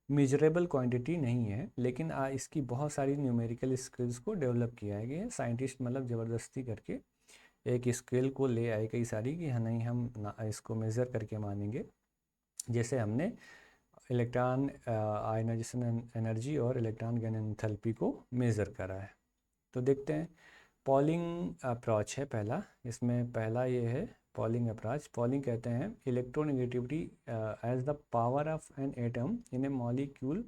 मेजरेबल क्वांटिटी नहीं है, लेकिन इसकी बहुत सारी न्यूमेरिकल स्किल्स को डेवलप किया है गया साइंटिस्ट, मतलब ज़बरदस्ती करके एक स्केल को ले आए कई सारी कि हाँ नहीं हम इसको मेज़र करके मानेंगे। जैसे हमने इलेक्ट्रॉन आयनाइजेशन एनर्जी और इलेक्ट्रॉन गेन एंथैल्पी को मेज़र करा है। तो देखते हैं। पॉलिंग अप्रोच है पहला, इसमें पहला ये है पॉलिंग अप्रोच। पॉलिंग कहते हैं electronegativity as the power of an atom in a molecule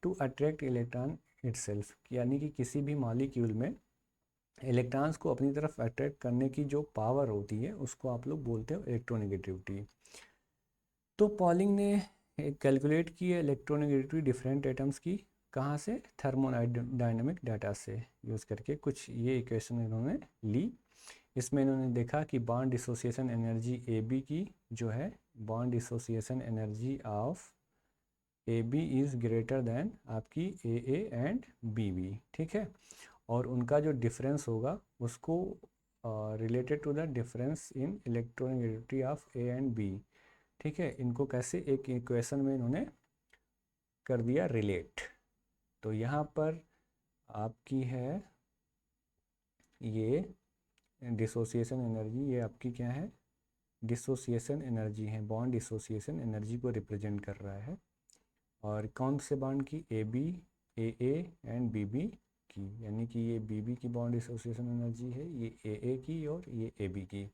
to attract electron itself, यानी कि किसी भी मॉलिक्यूल में इलेक्ट्रॉन्स को अपनी तरफ अट्रैक्ट करने की जो पावर होती है उसको आप लोग बोलते हो इलेक्ट्रोनेगेटिविटी। तो पॉलिंग ने कैलकुलेट की है इलेक्ट्रोनेगेटिविटी डिफरेंट एटम्स की। कहाँ से? थर्मोडायनेमिक डाटा से यूज़ करके कुछ ये इक्वेशन इन्होंने ली। इसमें इन्होंने देखा कि बॉन्ड डिसोसिएशन एनर्जी AB की जो है, bond dissociation energy of AB is greater than आपकी AA एंड BB। ठीक है। और उनका जो डिफरेंस होगा उसको related to the difference in electronegativity of A and B। ठीक है। इनको कैसे एक इक्वेशन में इन्होंने कर दिया रिलेट। तो यहाँ पर आपकी है ये डिसोसिएशन एनर्जी, ये आपकी क्या है? डिसोसिएशन एनर्जी हैं, बॉन्ड डिसोसिएशन एनर्जी को रिप्रेजेंट कर रहा है। और कौन से बॉन्ड की, A B, A and B B की, यानी कि ये बी बी की बॉन्ड डिसोसिएशन एनर्जी है, ये ए की और ये ए बी की।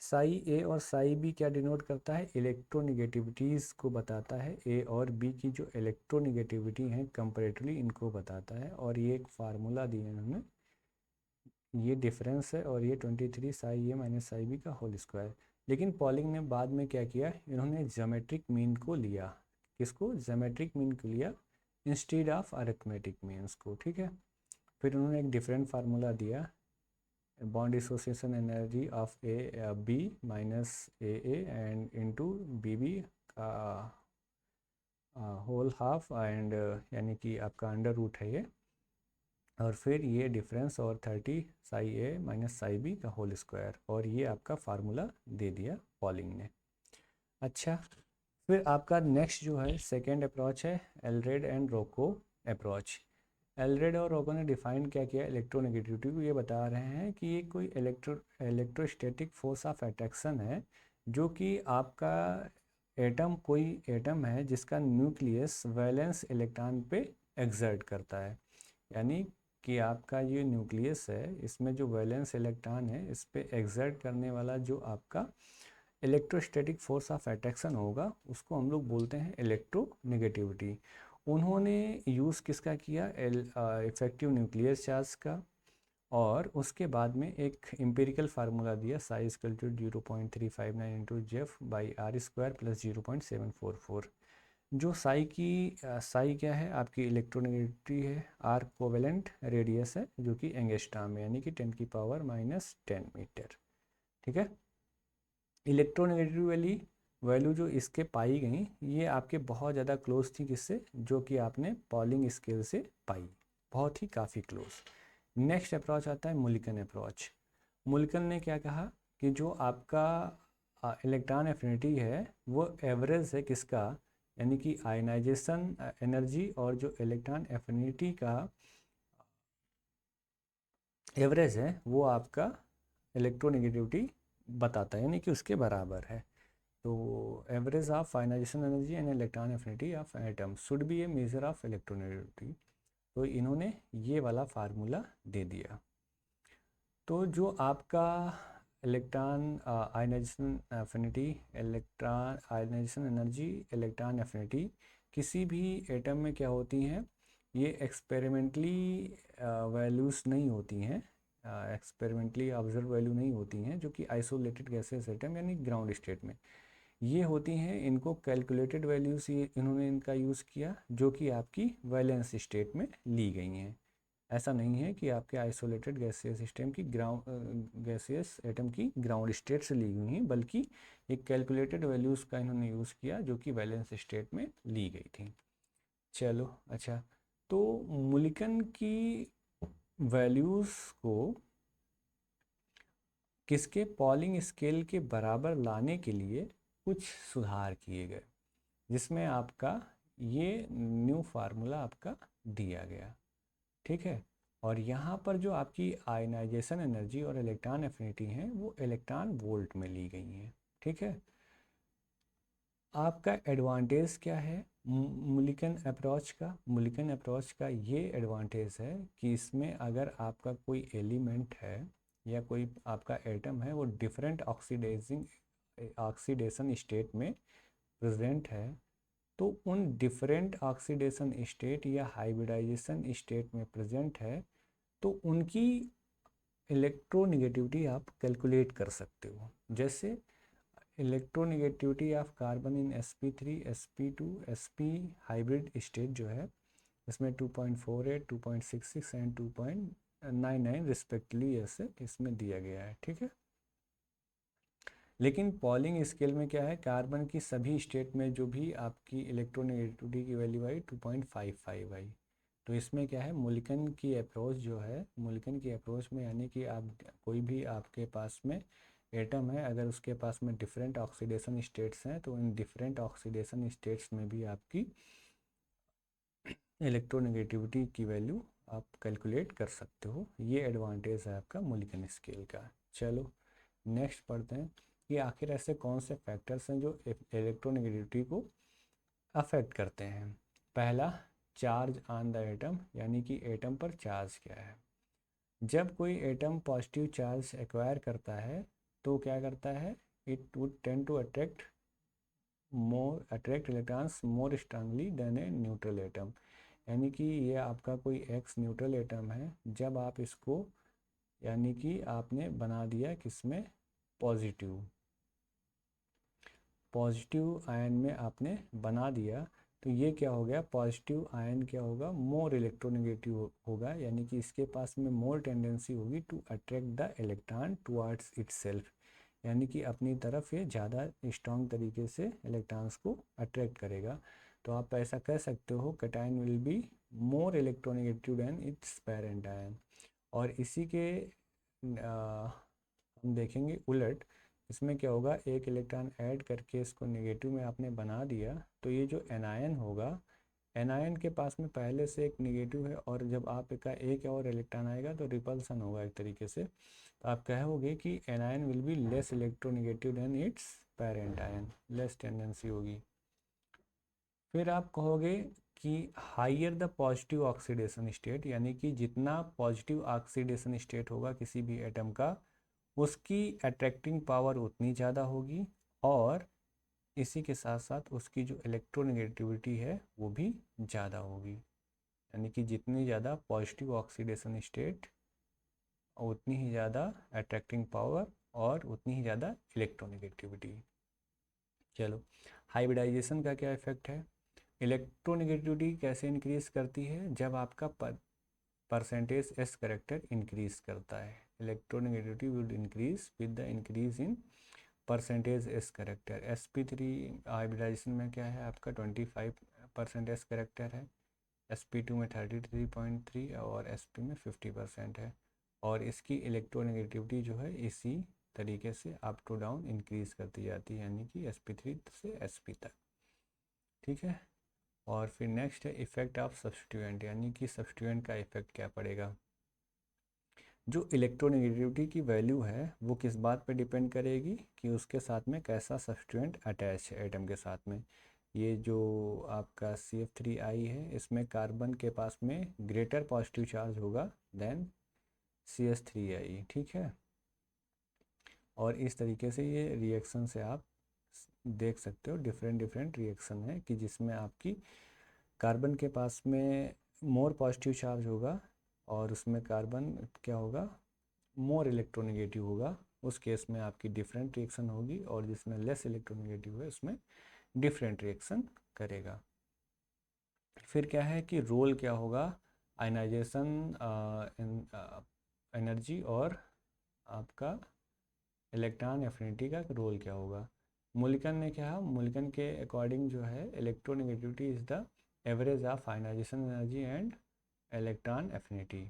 साई ए और साई बी क्या डिनोट करता है, इलेक्ट्रोनिगेटिविटीज़ को बताता है। ए और बी की जो इलेक्ट्रोनिगेटिविटी हैं कंपैरेटिवली इनको बताता है। और ये एक फार्मूला दिया इन्होंने, ये डिफरेंस है, और ये 23 साई ए माइनस साई बी का होल स्क्वायर। लेकिन पॉलिंग ने बाद में क्या किया, इन्होंने ज्योमेट्रिक मीन को लिया। किसको, ज्योमेट्रिक मीन को लिया इंस्टेड ऑफ अरिथमेटिक मीन्स को, ठीक है। फिर उन्होंने एक डिफरेंट फार्मूला दिया, bond association energy of A B minus A and into B B का होल हाफ एंड यानी कि आपका अंडर रूट है ये, और फिर ये डिफरेंस और 30 साई ए माइनस साई बी का होल स्क्वायर, और ये आपका फार्मूला दे दिया पॉलिंग ने। अच्छा, फिर आपका नेक्स्ट जो है सेकेंड अप्रोच है एलरेड एंड रोको अप्रोच। एलरेड और रोको ने डिफाइन क्या किया इलेक्ट्रोनेगेटिविटी को, ये बता रहे हैं कि ये कोई इलेक्ट्रोस्टैटिक फोर्स ऑफ अट्रैक्शन है, जो कि आपका एटम, कोई एटम है जिसका न्यूक्लियस वैलेंस इलेक्ट्रॉन पे एक्सर्ट करता है। यानी कि आपका ये न्यूक्लियस है, इसमें जो वैलेंस इलेक्ट्रॉन है इस पे एक्सर्ट करने वाला जो आपका इलेक्ट्रोस्टैटिक फोर्स ऑफ अट्रैक्शन होगा, उसको हम लोग बोलते हैं इलेक्ट्रोनेगेटिविटी। उन्होंने यूज़ किसका किया, इफेक्टिव न्यूक्लियर चार्ज का, और उसके बाद में एक एम्पिरिकल फार्मूला दिया, psi equal to 0.359 into Zeff by R square plus 0.744। जो साई की साई क्या है आपकी इलेक्ट्रोनेगेटिविटी है, आर कोवेलेंट रेडियस है जो कि एंगस्ट्रॉम है, यानी कि 10⁻⁻10 मीटर, ठीक है। इलेक्ट्रोनेगेटिव वैल्यू जो इसके पाई गई, ये आपके बहुत ज़्यादा क्लोज थी किससे, जो कि आपने पॉलिंग स्केल से पाई, बहुत ही काफ़ी क्लोज। नेक्स्ट अप्रोच आता है मुलिकन अप्रोच। मुलिकन ने क्या कहा कि जो आपका इलेक्ट्रॉन एफिनिटी है वो एवरेज है किसका, यानी कि आयनाइजेशन एनर्जी और जो इलेक्ट्रॉन एफिनिटी का एवरेज है वो आपका इलेक्ट्रोनेगेटिविटी बताता है, यानी कि उसके बराबर है। तो average of ionization energy and electron affinity of atom should be a measure of electronegativity. तो इन्होंने ये वाला फार्मूला दे दिया। तो जो आपका electron ionization affinity, electron ionization energy, electron affinity किसी भी एटम में क्या होती हैं, ये एक्सपेरिमेंटली वैल्यूज़ नहीं होती हैं, एक्सपेरिमेंटली ऑब्जर्व वैल्यू नहीं होती हैं, जो कि आइसोलेटेड गैसेस एटम यानी ग्राउंड स्टेट में ये होती हैं। इनको कैलकुलेटेड वैल्यूज़ ये इन्होंने इनका यूज़ किया, जो कि आपकी वैलेंस स्टेट में ली गई हैं। ऐसा नहीं है कि आपके आइसोलेटेड गैसियस सिस्टम की गैसियस एटम की ग्राउंड स्टेट से ली हुई हैं, बल्कि एक कैलकुलेटेड वैल्यूज़ का इन्होंने यूज़ किया जो कि वैलेंस स्टेट में ली गई थी। चलो अच्छा, तो मुलिकन की वैल्यूज़ को किसके पॉलिंग स्केल के बराबर लाने के लिए कुछ सुधार किए गए, जिसमें आपका ये न्यू फार्मूला आपका दिया गया, ठीक है। और यहाँ पर जो आपकी आयनाइजेशन एनर्जी और इलेक्ट्रॉन एफिनिटी हैं वो इलेक्ट्रॉन वोल्ट में ली गई हैं, ठीक है। आपका एडवांटेज क्या है मुलिकन अप्रोच का ये एडवांटेज है कि इसमें अगर आपका कोई एलिमेंट है या कोई आपका एटम है वो डिफरेंट ऑक्सीडेशन स्टेट में प्रेजेंट है, तो उन डिफरेंट ऑक्सीडेशन स्टेट या हाइब्रिडाइजेशन स्टेट में प्रेजेंट है, तो उनकी इलेक्ट्रोनेगेटिविटी आप कैलकुलेट कर सकते हो। जैसे electronegativity of carbon in sp3 sp2 sp hybrid state जो है इसमें 2.48 2.66 एंड 2.99 रिस्पेक्टली ऐसे इसमें दिया गया है, ठीक है। लेकिन पॉलिंग स्केल में क्या है, कार्बन की सभी स्टेट में जो भी आपकी इलेक्ट्रोनेगेटिविटी की वैल्यू आई 2.55 आई। तो इसमें क्या है, मुलिकन की अप्रोच जो है, मुलिकन की अप्रोच में यानी कि आप कोई भी आपके पास में एटम है, अगर उसके पास में डिफरेंट ऑक्सीडेशन स्टेट्स हैं, तो इन डिफरेंट ऑक्सीडेशन स्टेट्स में भी आपकी इलेक्ट्रोनेगेटिविटी की वैल्यू आप कैलकुलेट कर सकते हो। ये एडवांटेज है आपका मुलिकन स्केल का। चलो नेक्स्ट पढ़ते हैं। कि आखिर ऐसे कौन से फैक्टर्स हैं जो इलेक्ट्रोनेगेटिविटी को अफेक्ट करते हैं। पहला, चार्ज ऑन द एटम, यानी कि एटम पर चार्ज क्या है। जब कोई एटम पॉजिटिव चार्ज एक्वायर करता है तो क्या करता है, it would tend to attract electrons more strongly than a neutral atom. यानी कि ये आपका कोई एक्स न्यूट्रल एटम है, जब आप इसको यानी कि आपने बना दिया किसमें, पॉजिटिव आयन में आपने बना दिया, तो ये क्या हो गया, पॉजिटिव आयन क्या होगा, मोर इलेक्ट्रोनेगेटिव होगा, यानी कि इसके पास में मोर टेंडेंसी होगी to attract the electron towards itself, यानी कि अपनी तरफ ये ज़्यादा स्ट्रॉन्ग तरीके से इलेक्ट्रॉन्स को अट्रैक्ट करेगा। तो आप ऐसा कह सकते हो cation will be more electronegative than it's parent ion. और इसी के हम देखेंगे उलट, इसमें क्या होगा, एक इलेक्ट्रॉन ऐड करके इसको नेगेटिव में आपने बना दिया, तो ये जो एनायन होगा, एनायन के पास में पहले से एक नेगेटिव है, और जब आपका एक और इलेक्ट्रॉन आएगा तो रिपल्सन होगा एक तरीके से। तो आप कहोगे कि anion will be less electronegative than it's parent ion, less tendency होगी। फिर आप कहोगे कि higher the positive oxidation state, यानी कि जितना पॉजिटिव ऑक्सीडेशन स्टेट होगा किसी भी एटम का, उसकी अट्रैक्टिंग पावर उतनी ज़्यादा होगी, और इसी के साथ साथ उसकी जो इलेक्ट्रोनेगेटिविटी है वो भी ज़्यादा होगी। यानी कि जितनी ज़्यादा पॉजिटिव ऑक्सीडेशन स्टेट, उतनी ही ज़्यादा अट्रैक्टिंग पावर और उतनी ही ज़्यादा इलेक्ट्रोनेगेटिविटी। चलो, हाइब्रिडाइजेशन का क्या इफेक्ट है। इलेक्ट्रोनेगेटिविटी कैसे इंक्रीज करती है, जब आपका परसेंटेज एस करेक्टर इंक्रीज करता है। Electronegativity will increase with the increase in percentage S character. sp3 hybridization में क्या है आपका 25% एस करेक्टर है, sp2 में 33.3 और sp में 50% है, और इसकी इलेक्ट्रोनेगेटिविटी जो है इसी तरीके से अप टू डाउन इंक्रीज करती जाती है, यानी कि sp3 से sp तक। ठीक है, और फिर नेक्स्ट है इफेक्ट ऑफ सब्सटीट्यूएंट, यानी कि सब्सटीट्यूएंट का इफेक्ट क्या पड़ेगा। जो इलेक्ट्रोनेगेटिविटी की वैल्यू है वो किस बात पे डिपेंड करेगी, कि उसके साथ में कैसा सब्सटीट्यूएंट अटैच है एटम के साथ में। ये जो आपका CF3I है, इसमें कार्बन के पास में ग्रेटर पॉजिटिव चार्ज होगा देन CH3I। ठीक है, और इस तरीके से ये रिएक्शन से आप देख सकते हो डिफरेंट रिएक्शन है, कि जिसमें आपकी कार्बन के पास में मोर पॉजिटिव चार्ज होगा, और उसमें कार्बन क्या होगा, मोर इलेक्ट्रोनेगेटिव होगा। उस केस में आपकी डिफरेंट रिएक्शन होगी, और जिसमें लेस इलेक्ट्रोनेगेटिव है उसमें डिफरेंट रिएक्शन करेगा। फिर क्या है कि रोल क्या होगा, आयनाइजेशन एनर्जी और आपका इलेक्ट्रॉन एफिनिटी का रोल क्या होगा। मुल्कन ने क्या, मुल्कन के अकॉर्डिंग जो है electronegativity is the average of ionization energy and electron affinity.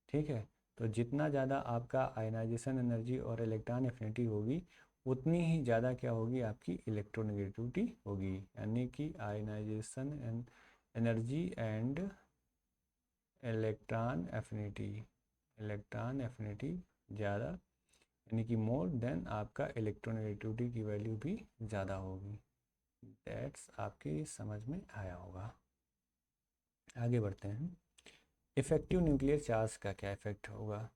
ठीक है, तो जितना ज़्यादा आपका आयनाइजेशन एनर्जी और इलेक्ट्रॉन एफिनिटी होगी, उतनी ही ज़्यादा क्या होगी, आपकी इलेक्ट्रोनेगेटिविटी होगी। यानी कि ionization energy and electron affinity ज़्यादा, यानी कि मोर देन आपका इलेक्ट्रोनेगेटिविटी की वैल्यू भी ज़्यादा होगी। दैट्स आपकी समझ में आया होगा। आगे बढ़ते हैं, इफ़ेक्टिव न्यूक्लियर चार्ज का क्या इफेक्ट होगा।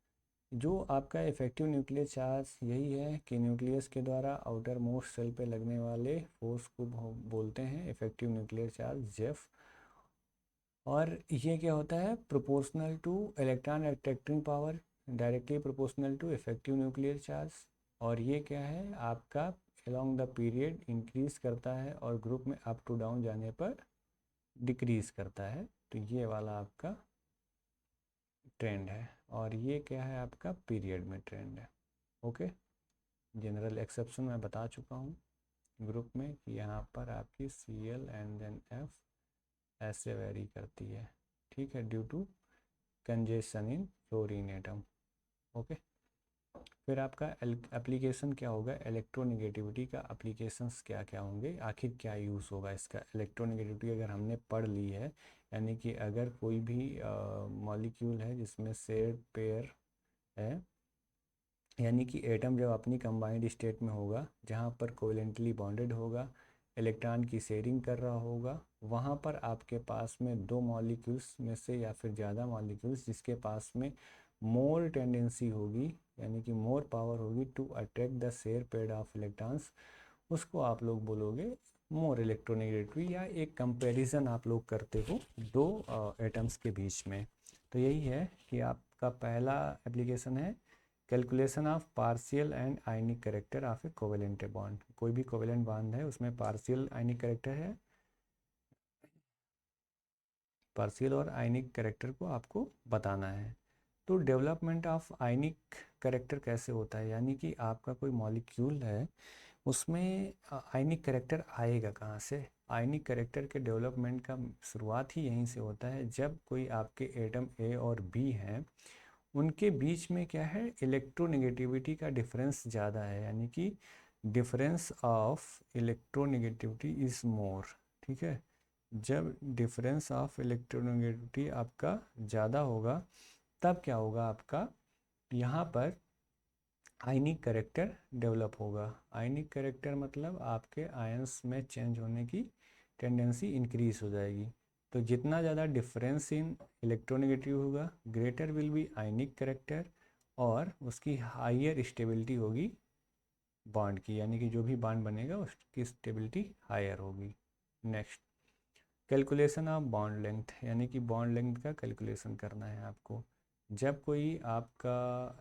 जो आपका इफ़ेक्टिव न्यूक्लियर चार्ज यही है कि न्यूक्लियस के द्वारा आउटर मोस्ट सेल पे लगने वाले फोर्स को बोलते हैं इफ़ेक्टिव न्यूक्लियर चार्ज, जेफ। और ये क्या होता है, proportional to electron attracting power, directly proportional to effective nuclear charge. और ये क्या है आपका अलोंग द पीरियड इंक्रीज करता है, और ग्रुप में अप टू डाउन जाने पर डिक्रीज करता है। तो ये वाला आपका ट्रेंड है, और ये क्या है आपका पीरियड में ट्रेंड है। ओके, जनरल एक्सेप्शन मैं बता चुका हूँ ग्रुप में, कि यहाँ पर आपकी Cl एंड देन F ऐसे वेरी करती है। ठीक है, due to congestion in fluorine atom. Okay, फिर आपका एप्लीकेशन क्या होगा, इलेक्ट्रोनेगेटिविटी का एप्लीकेशंस क्या क्या होंगे, आखिर क्या यूज़ होगा इसका। इलेक्ट्रोनेगेटिविटी अगर हमने पढ़ ली है, यानी कि अगर कोई भी मॉलिक्यूल है जिसमें शेयर्ड पेयर है, यानी कि एटम जब अपनी कंबाइंड स्टेट में होगा, जहाँ पर कोवेलेंटली बॉन्डेड होगा, इलेक्ट्रॉन की शेयरिंग कर रहा होगा, वहाँ पर आपके पास में दो मॉलिक्यूल्स में से या फिर ज़्यादा मॉलिक्यूल्स जिसके पास में मोर टेंडेंसी होगी, यानी कि मोर पावर होगी to attract the share pair of electrons, उसको आप लोग बोलोगे मोर इलेक्ट्रोनेगेटिविटी, या एक कंपैरिजन आप लोग करते हो दो एटम्स के बीच में। तो यही है कि आपका पहला एप्लीकेशन है calculation of partial and ionic character of A covalent bond. कोई भी कोवेलेंट बॉन्ड है उसमें पार्शियल आयनिक करेक्टर है, पार्शियल और आयनिक करेक्टर को आपको बताना है। तो डेवलपमेंट ऑफ आयनिक करेक्टर कैसे होता है, यानी कि आपका कोई मॉलिक्यूल है उसमें आयनिक करेक्टर आएगा कहाँ से। आयनिक करेक्टर के डेवलपमेंट का शुरुआत ही यहीं से होता है, जब कोई आपके एटम ए और बी हैं, उनके बीच में क्या है, इलेक्ट्रोनेगेटिविटी का डिफरेंस ज़्यादा है, यानी कि difference of electronegativity is more. ठीक है, जब डिफरेंस ऑफ इलेक्ट्रोनेगेटिविटी आपका ज़्यादा होगा तब क्या होगा, आपका यहाँ पर आयनिक करेक्टर डेवलप होगा। आयनिक करेक्टर मतलब आपके आयंस में चेंज होने की टेंडेंसी इंक्रीज हो जाएगी। तो जितना ज़्यादा डिफरेंस इन इलेक्ट्रोनेगेटिव होगा, greater will be ionic character, और उसकी हाइयर स्टेबिलिटी होगी बॉन्ड की, यानी कि जो भी बॉन्ड बनेगा उसकी स्टेबिलिटी हायर होगी। Next, calculation of bond length, यानी कि बॉन्ड लेंथ का कैलकुलेशन करना है आपको। जब कोई आपका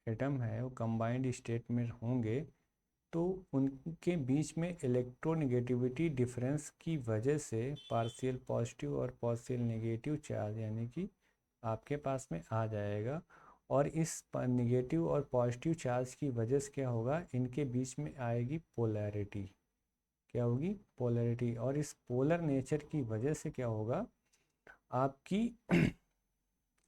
एटम है वो कंबाइंड स्टेट में होंगे, तो उनके बीच में इलेक्ट्रोनेगेटिविटी डिफरेंस की वजह से पार्शियल पॉजिटिव और पार्शियल नेगेटिव चार्ज, यानी कि आपके पास में आ जाएगा। और इस नेगेटिव और पॉजिटिव चार्ज की वजह से क्या होगा, इनके बीच में आएगी पोलैरिटी। क्या होगी, पोलैरिटी। और इस पोलर नेचर की वजह से क्या होगा, आपकी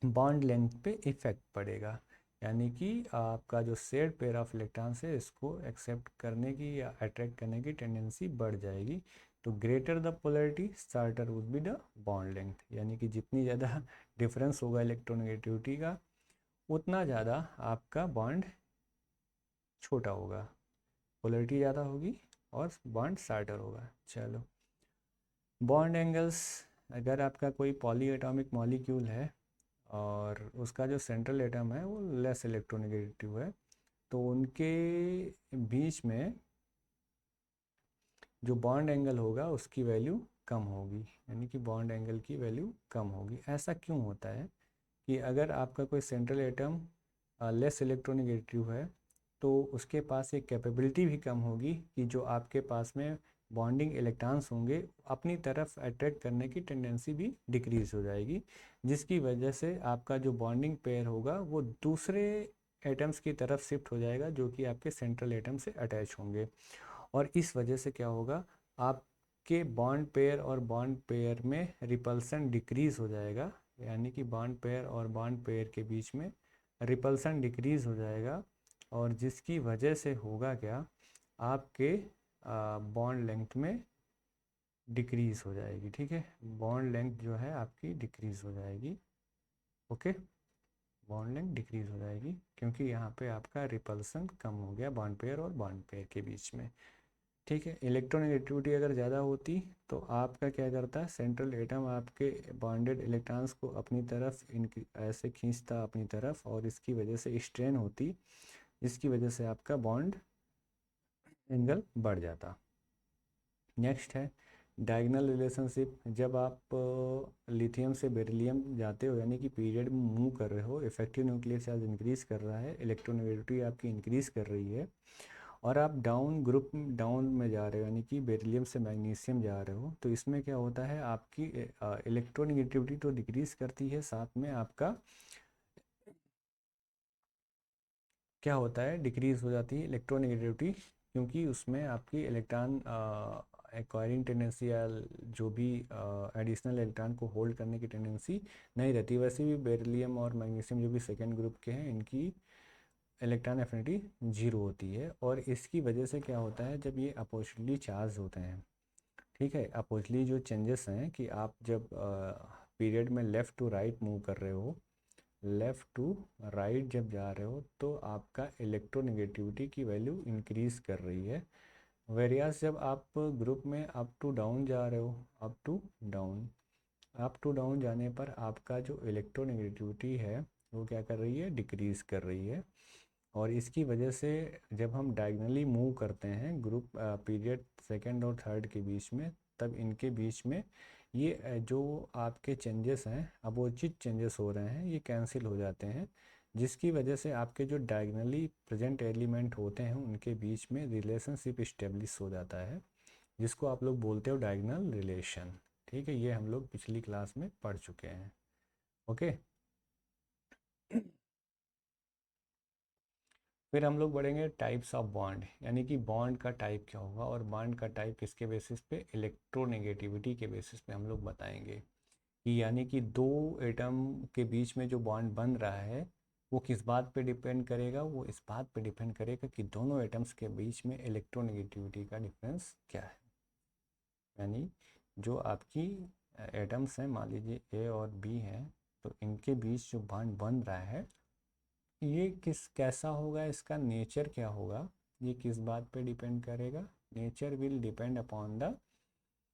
बॉन्ड लेंथ पे इफेक्ट पड़ेगा, यानी कि आपका जो शेयर्ड पेयर ऑफ इलेक्ट्रॉन्स है इसको एक्सेप्ट करने की या अट्रैक्ट करने की टेंडेंसी बढ़ जाएगी। तो greater the polarity shorter would be the bond length, यानी कि जितनी ज़्यादा डिफरेंस होगा इलेक्ट्रोनेगेटिविटी का, उतना ज़्यादा आपका बॉन्ड छोटा होगा, पोलैरिटी ज़्यादा होगी और बॉन्ड शॉर्टर होगा। चलो, बॉन्ड एंगल्स, अगर आपका कोई पॉली एटॉमिक मॉलिक्यूल है और उसका जो सेंट्रल एटम है वो लेस इलेक्ट्रोनेगेटिव है, तो उनके बीच में जो बॉन्ड एंगल होगा उसकी वैल्यू कम होगी, यानी कि बॉन्ड एंगल की वैल्यू कम होगी। ऐसा क्यों होता है कि अगर आपका कोई सेंट्रल एटम लेस इलेक्ट्रोनेगेटिव है तो उसके पास एक कैपेबिलिटी भी कम होगी कि जो आपके पास में बॉन्डिंग इलेक्ट्रॉन्स होंगे अपनी तरफ अट्रैक्ट करने की टेंडेंसी भी डिक्रीज हो जाएगी, जिसकी वजह से आपका जो बॉन्डिंग पेयर होगा वो दूसरे एटम्स की तरफ शिफ्ट हो जाएगा जो कि आपके सेंट्रल एटम से अटैच होंगे। और इस वजह से क्या होगा, आपके बॉन्ड पेयर और बॉन्ड पेयर में रिपल्सन डिक्रीज हो जाएगा, यानी कि बॉन्ड पेयर और बॉन्ड पेयर के बीच में रिपल्सन डिक्रीज हो जाएगा, और जिसकी वजह से होगा क्या, आपके बॉन्ड लेंथ में डिक्रीज हो जाएगी। ठीक है, बॉन्ड लेंथ जो है आपकी डिक्रीज हो जाएगी। ओके, बॉन्ड लेंथ डिक्रीज हो जाएगी क्योंकि यहाँ पे आपका रिपल्सन कम हो गया बॉन्ड पेयर और बॉन्ड पेयर के बीच में। ठीक है, इलेक्ट्रोनेगेटिविटी अगर ज़्यादा होती तो आपका क्या करता है, सेंट्रल एटम आपके बॉन्डेड इलेक्ट्रॉन्स को अपनी तरफ ऐसे खींचता अपनी तरफ, और इसकी वजह से स्ट्रेन होती, जिसकी वजह से आपका बॉन्ड एंगल बढ़ जाता। नेक्स्ट है डायगोनल रिलेशनशिप। जब आप लिथियम से बेरिलियम जाते हो, यानी कि पीरियड में मूव कर रहे हो, इफेक्टिव न्यूक्लियर चार्ज इंक्रीज कर रहा है, इलेक्ट्रोनेगेटिविटी आपकी इंक्रीज कर रही है, और आप डाउन ग्रुप डाउन में जा रहे हो, यानी कि बेरिलियम से मैग्नीशियम जा रहे हो, तो इसमें क्या होता है, आपकी इलेक्ट्रोनेगेटिविटी तो डिक्रीज करती है, साथ में आपका क्या होता है, डिक्रीज हो जाती है इलेक्ट्रोनेगेटिविटी, क्योंकि उसमें आपकी इलेक्ट्रॉन एक्वायरिंग टेंडेंसी या जो भी एडिशनल इलेक्ट्रॉन को होल्ड करने की टेंडेंसी नहीं रहती। वैसे भी बेरिलियम और मैग्नीशियम जो भी सेकेंड ग्रुप के हैं, इनकी इलेक्ट्रॉन एफिनिटी जीरो होती है, और इसकी वजह से क्या होता है, जब ये अपोजिटली चार्ज होते हैं, ठीक है, अपोजिटली जो चेंजेस हैं कि आप जब पीरियड में लेफ़्ट टू राइट मूव कर रहे हो, लेफ़्ट टू राइट जब जा रहे हो तो आपका इलेक्ट्रोनेगेटिविटी की वैल्यू इंक्रीज़ कर रही है। वेरियस जब आप ग्रुप में अप टू डाउन जा रहे हो, अप टू डाउन जाने पर आपका जो इलेक्ट्रोनेगेटिविटी है वो क्या कर रही है, डिक्रीज़ कर रही है। और इसकी वजह से जब हम डायगनली मूव करते हैं ग्रुप पीरियड सेकंड और थर्ड के बीच में, तब इनके बीच में ये जो आपके चेंजेस हैं अपोजिट चेंजेस हो रहे हैं, ये कैंसिल हो जाते हैं, जिसकी वजह से आपके जो डायगनली प्रेजेंट एलिमेंट होते हैं उनके बीच में रिलेशनशिप इस्टेब्लिश हो जाता है, जिसको आप लोग बोलते हो डायगनल रिलेशन। ठीक है, ये हम लोग पिछली क्लास में पढ़ चुके हैं। ओके, फिर हम लोग बढ़ेंगे टाइप्स ऑफ बॉन्ड, यानी कि बॉन्ड का टाइप क्या होगा, और बॉन्ड का टाइप किसके बेसिस पे, इलेक्ट्रोनेगेटिविटी के बेसिस पे हम लोग बताएंगे कि यानी कि दो एटम के बीच में जो बॉन्ड बन रहा है वो किस बात पे डिपेंड करेगा, वो इस बात पे डिपेंड करेगा कि दोनों एटम्स के बीच में इलेक्ट्रोनेगेटिविटी का डिफरेंस क्या है। यानी जो आपकी एटम्स हैं, मान लीजिए ए और बी हैं, तो इनके बीच जो बॉन्ड बन रहा है ये कैसा होगा, इसका नेचर क्या होगा, ये किस बात पे डिपेंड करेगा, nature will depend upon the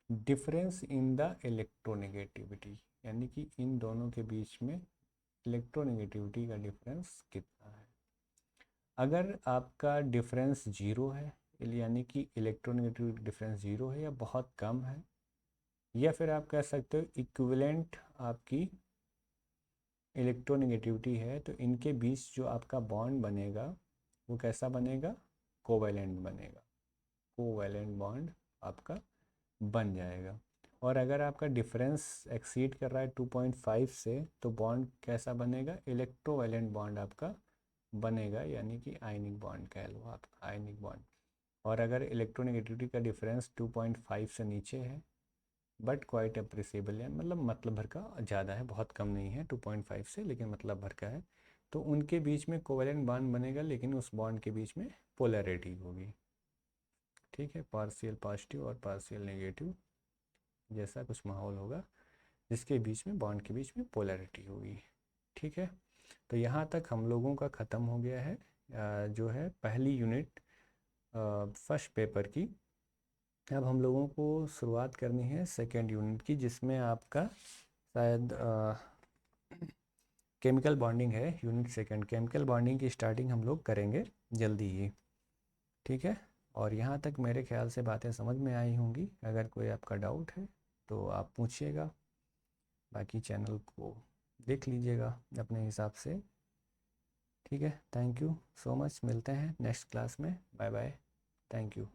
difference in the electronegativity, यानी कि इन दोनों के बीच में इलेक्ट्रोनेगेटिविटी का डिफरेंस कितना है। अगर आपका डिफरेंस जीरो है, यानी कि इलेक्ट्रोनेगेटिविटी डिफरेंस जीरो है या बहुत कम है, या फिर आप कह सकते हो इक्विवेलेंट आपकी इलेक्ट्रोनेगेटिविटी है, तो इनके बीच जो आपका बॉन्ड बनेगा वो कैसा बनेगा, कोवैलेंट बनेगा, कोवैलेंट बॉन्ड आपका बन जाएगा। और अगर आपका डिफरेंस एक्सीड कर रहा है 2.5 से, तो बॉन्ड कैसा बनेगा, इलेक्ट्रोवैलेंट बॉन्ड आपका बनेगा, यानी कि आयनिक बॉन्ड कह लो आप, आयनिक बॉन्ड। और अगर इलेक्ट्रोनेगेटिविटी का डिफरेंस 2.5 से नीचे है बट क्वाइट अप्रिसिएबल है, मतलब भर का ज़्यादा है, बहुत कम नहीं है 2.5 से, लेकिन मतलब भर का है, तो उनके बीच में कोवैलेंट बॉन्ड बनेगा, लेकिन उस बॉन्ड के बीच में पोलैरिटी होगी। ठीक है, पार्शियल पॉजिटिव और पार्शियल नेगेटिव जैसा कुछ माहौल होगा, जिसके बीच में बॉन्ड के बीच में पोलैरिटी होगी। ठीक है, तो यहाँ तक हम लोगों का ख़त्म हो गया है जो है पहली यूनिट फर्स्ट पेपर की। अब हम लोगों को शुरुआत करनी है सेकेंड यूनिट की, जिसमें आपका शायद केमिकल बॉन्डिंग है। यूनिट सेकेंड केमिकल बॉन्डिंग की स्टार्टिंग हम लोग करेंगे जल्दी ही। ठीक है, और यहाँ तक मेरे ख्याल से बातें समझ में आई होंगी। अगर कोई आपका डाउट है तो आप पूछिएगा, बाकी चैनल को देख लीजिएगा अपने हिसाब से। ठीक है, थैंक यू सो मच, मिलते हैं नेक्स्ट क्लास में, बाय बाय, थैंक यू।